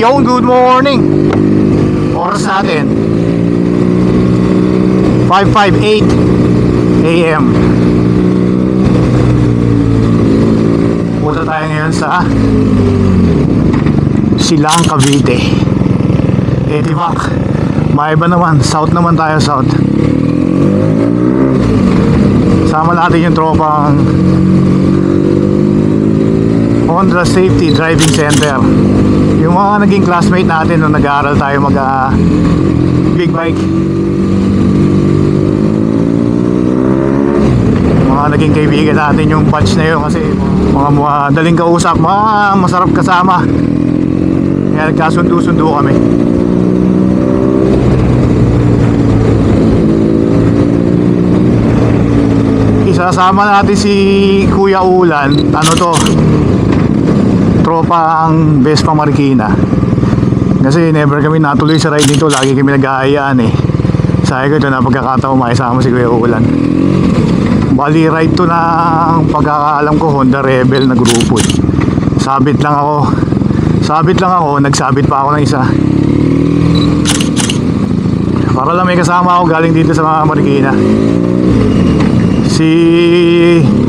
Yo, good morning. Oras natin 5:58 AM. Punta tayo ngayon sa Silang, Cavite. Etivac. Maiba naman, south naman tayo, south. Sama natin yung tropang Honda Safety Driving Center. Yung mga naging classmate natin nung nag-aaral tayo mag big bike. Mga naging kaibigan natin yung batch na yun kasi mga madaling kausap, mga masarap kasama. Kaya nagkasundo-sundo kami. Isasama natin si Kuya Ulan. Ano to? Tropa ang Vespa Marikina. Kasi never kami natuloy sa ride nito. Lagi kami nag-aayaan eh. Sabi ko ito na pagkakataon makisama si Kuya Ulan. Bali ride to na pagkakaalam ko Honda Rebel na grupo eh. Sabit lang ako. Nagsabit pa ako ng isa. Para lang may kasama ako galing dito sa mga Marikina. Si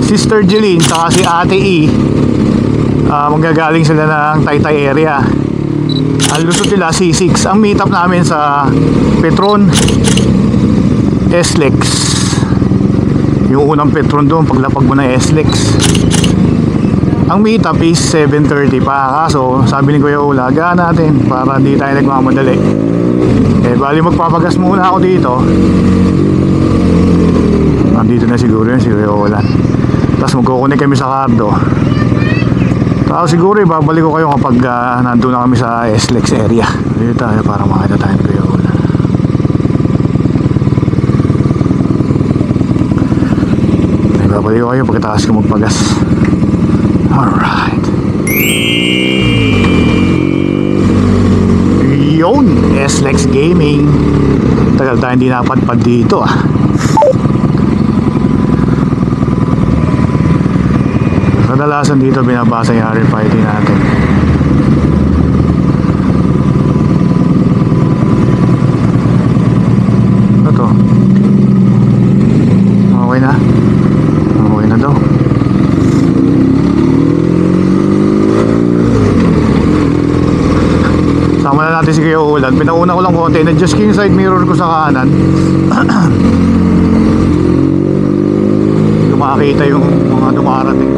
Sister Jeline saka si Ate E, manggagaling sila ng Taytay area. Ang lusot nila C6. Ang meet up namin sa Petron SLEX. Yung unang Petron doon paglapag mo ng SLEX. Ang meet up is 7:30 pa. Kaso sabi ni Kuya Ula, gaan natin para hindi tayo nagmamadali. Bali magpapagas muna ako dito. Nandito na siguro yun si Kuya Ulan. Tapos magkukunik kami sa Cardo. Tapos siguro ibabalik ko kayo kapag nandun na kami sa SLEX area. Dito tayo para makita tayo ni Kuya Ulan. Ibabalik ko kayo pagkatapos ko magpagas. Alright. Yun, SLEX Gaming. Tagal tayo hindi napadpad dito ah. Kadalasan dito binabasa yung RFID natin. Ano to? Okay na? Okay na daw. Sama na natin si Kuya Ulan. Pinauna ko lang konti. Na-adjust ko yung side mirror ko sa kanan. Hindi ko makakita yung mga dumarating.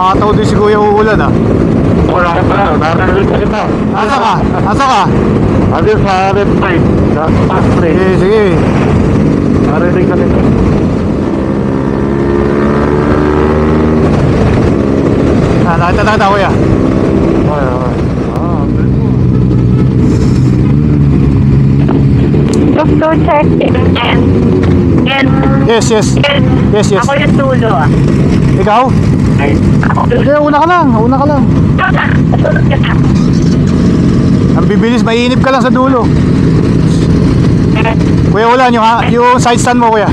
Makataw din si Kuya Ulan ah. Wala ka pa, narinig ka kita. Asa ka? Asa ka? Adi sa left side, sa top plate. Sige, sige. Narinig ka kita. Nakita Kuya. Okay, okay. Just to check in. Yes. Ako yung tulo ah. Ikaw? Sige, una ka lang. Ang bibilis, mainip ka lang sa dulo. Kuya Ulan, yung side stand mo, Kuya.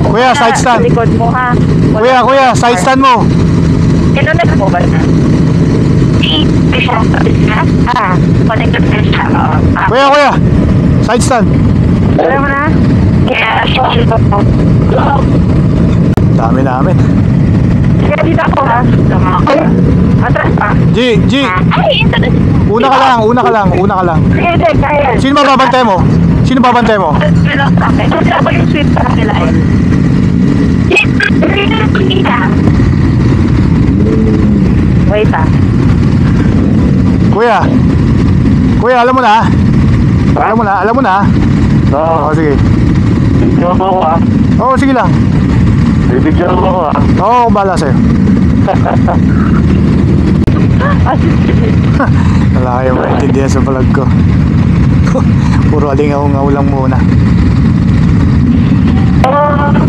Kuya, side stand. Likod mo ha. Kuya, side stand mo. Connect mo ba na? Connected na siya. Kuya, side stand. Alam mo na? Kaya, Dami namin. kaya dito ako ha. Atras pa. G. Ay, internet. Una ka lang. Sige, kaya. Sino babantay mo? Kasi ako yung sweet para sila eh. Wait ah. Kuya, alam mo na. Oo, sige. Bigyan mo ako ah. Oo, sige lang. Bibigyan mo ako ah. Oo, bahala sa'yo. Wala kayong maintindihan sa vlog ko. Puro alingaw-ngaw lang muna.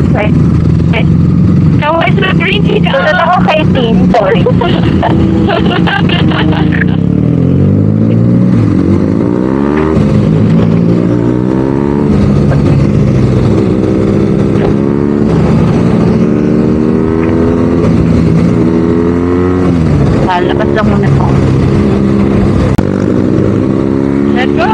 Okay. Kaway sa green tea ka. Tulad ako kay Tin. Sorry. Labas lang muna ako. Let's go!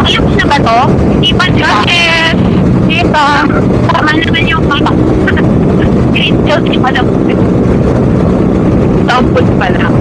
Ayos na ba to? Hindi pa bakit? Dito. Tama naman yung mga green hills, di pa lang. Tampot pa lang.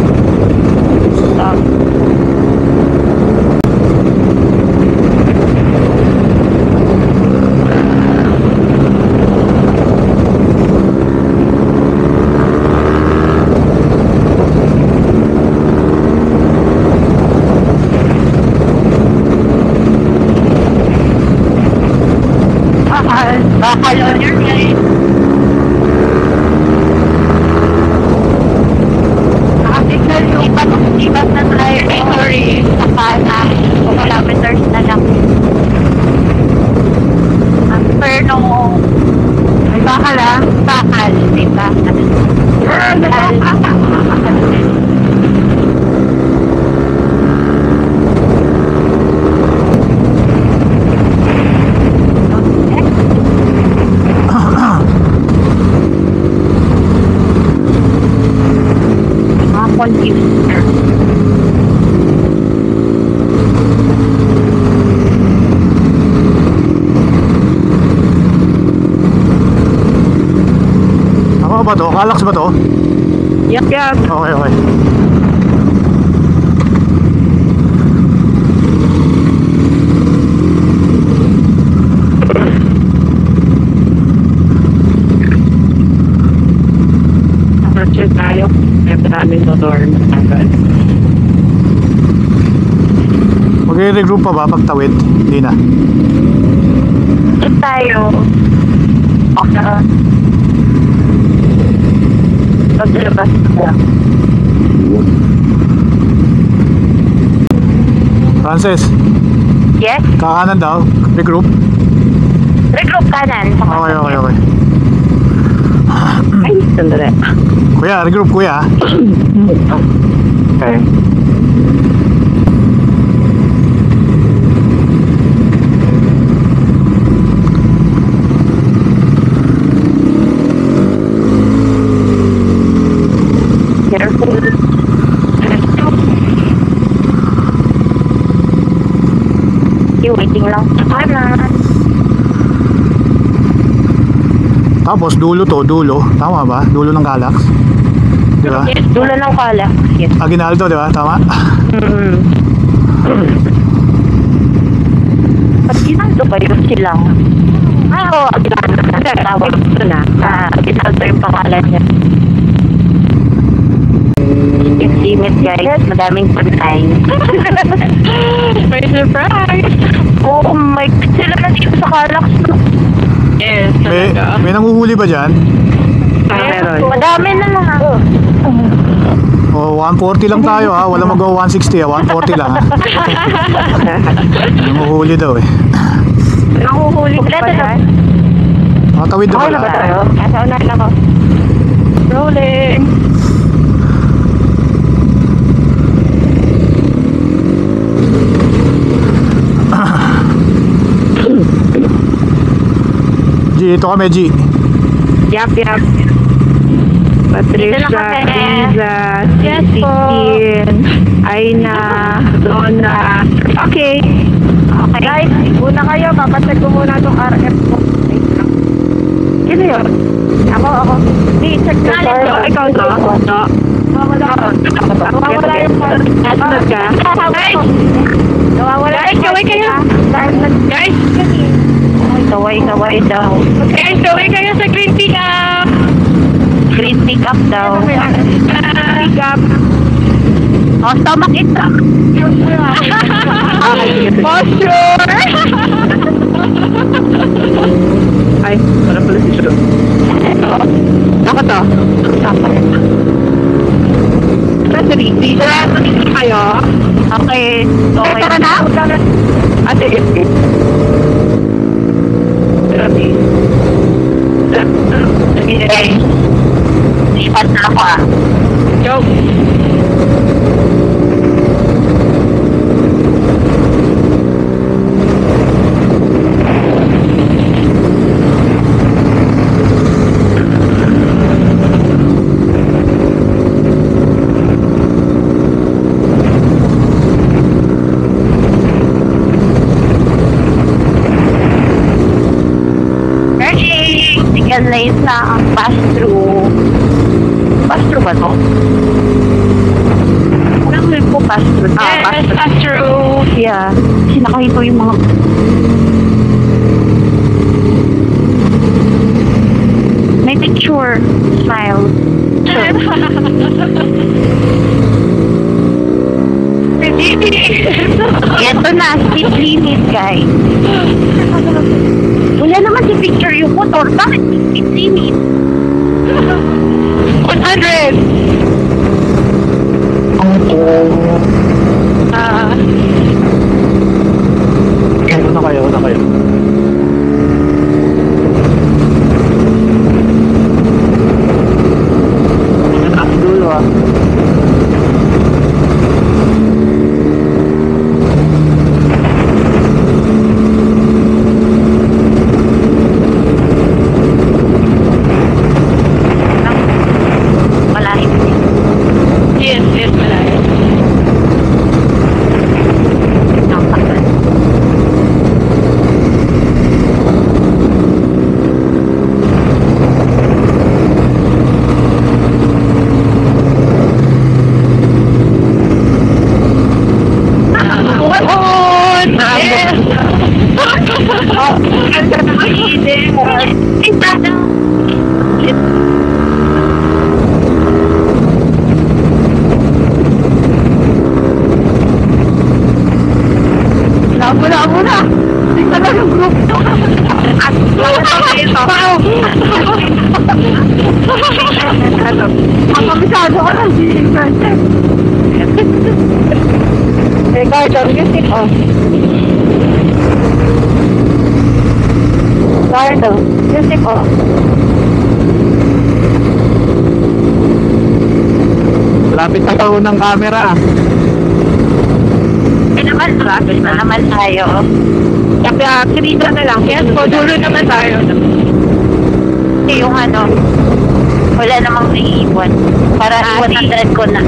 Bakal on your right. Signal yung ibat na tayo. Sorry. Sana. Kilometers na lang. Pero may bakal ah. Bakal. May bakal. Ako ba to? Kalax ba to? Yup. Okay. Check tayo. May maraming motor na agad. Mag-regroup pa ba pagtawid? Hindi na. Check tayo. Okay. Paglabas ko. Frances, Yes? kakanan daw. Regroup. Regroup kanan. Okay. Ay, sandali. Kuya, regroup kuya. Okay. Careful. You waiting lang. Kanan. Tapos dulo to, dulo. Tama ba? Dulo ng Kalax. Di ba? Yes, dulo ng kala. Yes. Aguinaldo, di ba? Tama? Ba't ginaldo kayo silang? Oo, Aguinaldo na. Tawag ito na. Aguinaldo yung pangalan niya. Eximit guys, madaming pagkain. May surprise! Oh my God, sila na dito sa Kalax. Yes, May nanguhuli ba dyan? meron. Madami na lang ako. O, 140 lang tayo ha. Wala mag-go 160 ha. 140 lang ha. Nanguhuli daw eh. Nakuhuli ko pa yan. Makatawid na Okay pala. na ba tayo? Nasa unahan ako. Rolling. G, ito kami G. Yap. Patricia, Liza, Christine, Aina, Donna. Okay. Okay. Guys, una kayo. Papatag ko muna itong RF ko. Sino yun? Ako. Di, check na. Ikaw to? No. Nawawala yung Nasunod ka? Guys! Nawawala yung Kaway kayo. Guys! Kaway daw. Guys, kaway kayo sa green pick up. Green pick up daw. Pick up. Oh, stomach it. Posture! Ay, para pala si Shiro. Ako to. Sandali, kayo. Okay. Okay. Tara na? Ate, Therapy. Okay. Lipat na ako ah. Joke. Merging! Single lane lang. Pass through. Pass through ba to? Walang lane po pass through. Ah, pass through. Pass through. Yeah. Sinakahito yung mga... May picture. Smile. Sure. Ito na, speed limit, guys. Wala naman si picture yung motor. Bakit speed limit? 100! Una kayo, una kayo. Taas dulo ah. Malalim. Yes, yes, malayo. Nakakasal. On! Yes! Labo na! Tingnan na yung group to. At wow! Ang kabisado ko lang si Vincent. Eh, kahit ang music, oh. Kahit ang music, oh. Lapit na taon ng camera ah. Eh naman, traffic na naman tayo. Kaya, sinita na lang. Yes, po, dulo naman tayo. Kasi yung ano, wala namang naiiwan. Para 100 ko na.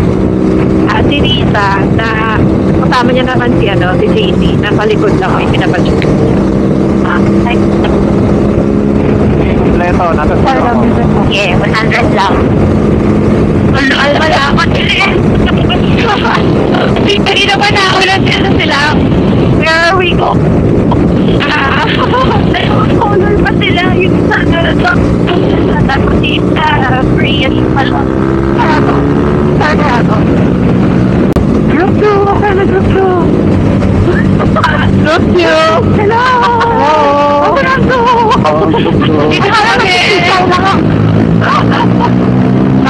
Si Rita, na kasama niya naman si, si JC, nasa likod lang may pinapadyo. Ay, Kompleto, nasa dulo ako. yeah, 100 lang. Wala ako sila. Kanina pa naulan sila. Where are we go? Color pa sila. Yung sana tapos isa, free at pala. Sana ako. Group 2, okay na group 2. Group 2. Hello! Hello! Ako lang to! Dito ka lang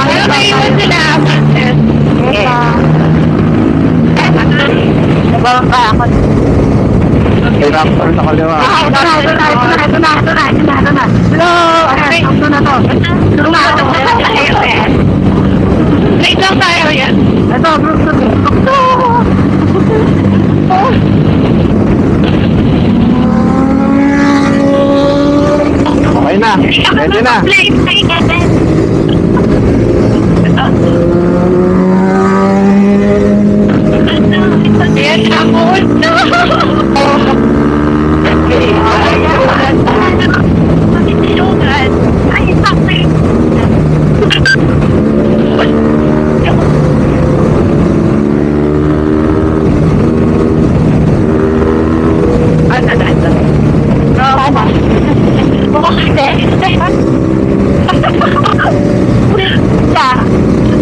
Pero may iwan sila. Yeah. Nabawang pa ako. May raptor sa kaliwa. Ito na. Hello! Okay, ito na to. Late lang tayo yan. Ito, group 2. Okay na. Ready na. Ayan, tapos. Ay, sakit.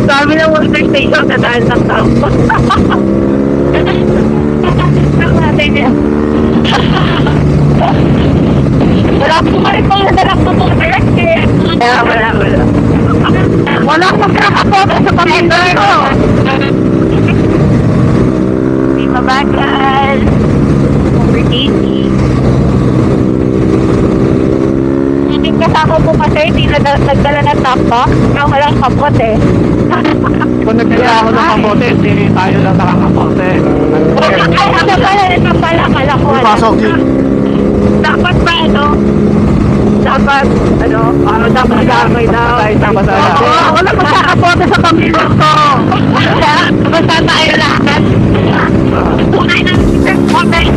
Sabi na water station na dahil ng tao. Natin yan. Wala po ka rin pong nadarap po po direct eh. Wala. Wala akong magkakapoto sa pamilya ko. Di mabagal. Overtaking. Yung kasama po kasi hindi nagdala ng top box. Kaya walang kapot eh. Kung nagkaya ako ng kapote, hindi tayo lang nakakapote. Ito pala, kala ko. Pasok yun. Dapat ba dapat gamay daw. Tama sa lahat. Oo, wala magkakapote sa pamilya ko. Basta tayo lahat. Tunay na comment.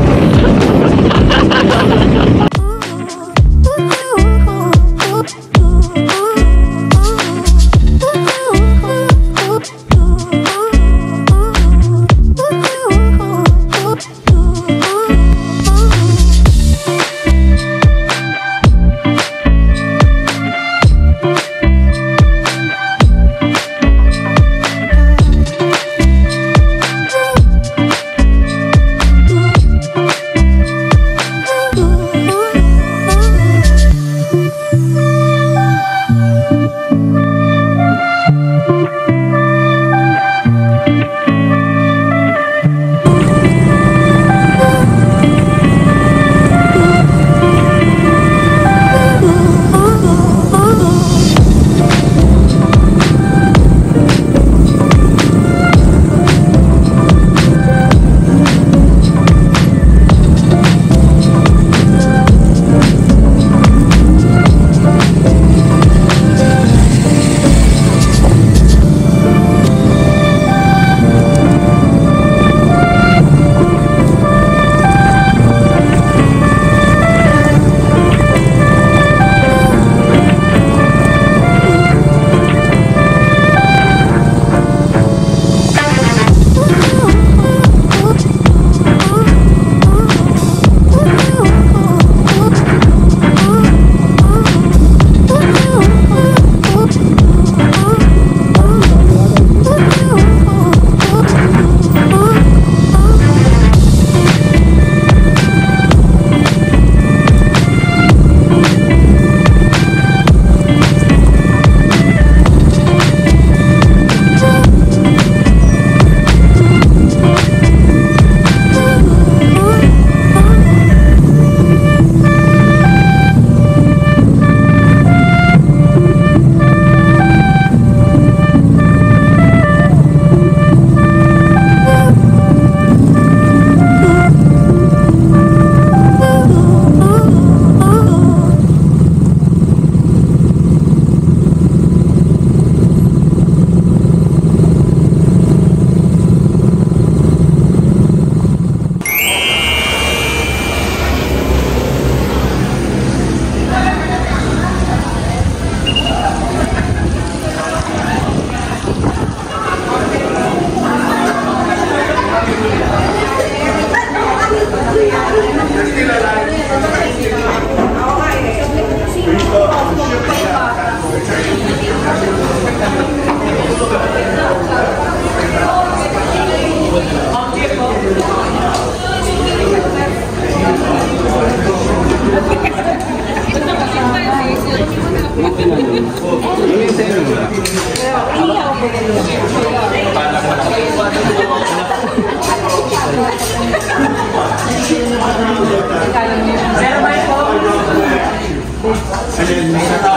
Sir,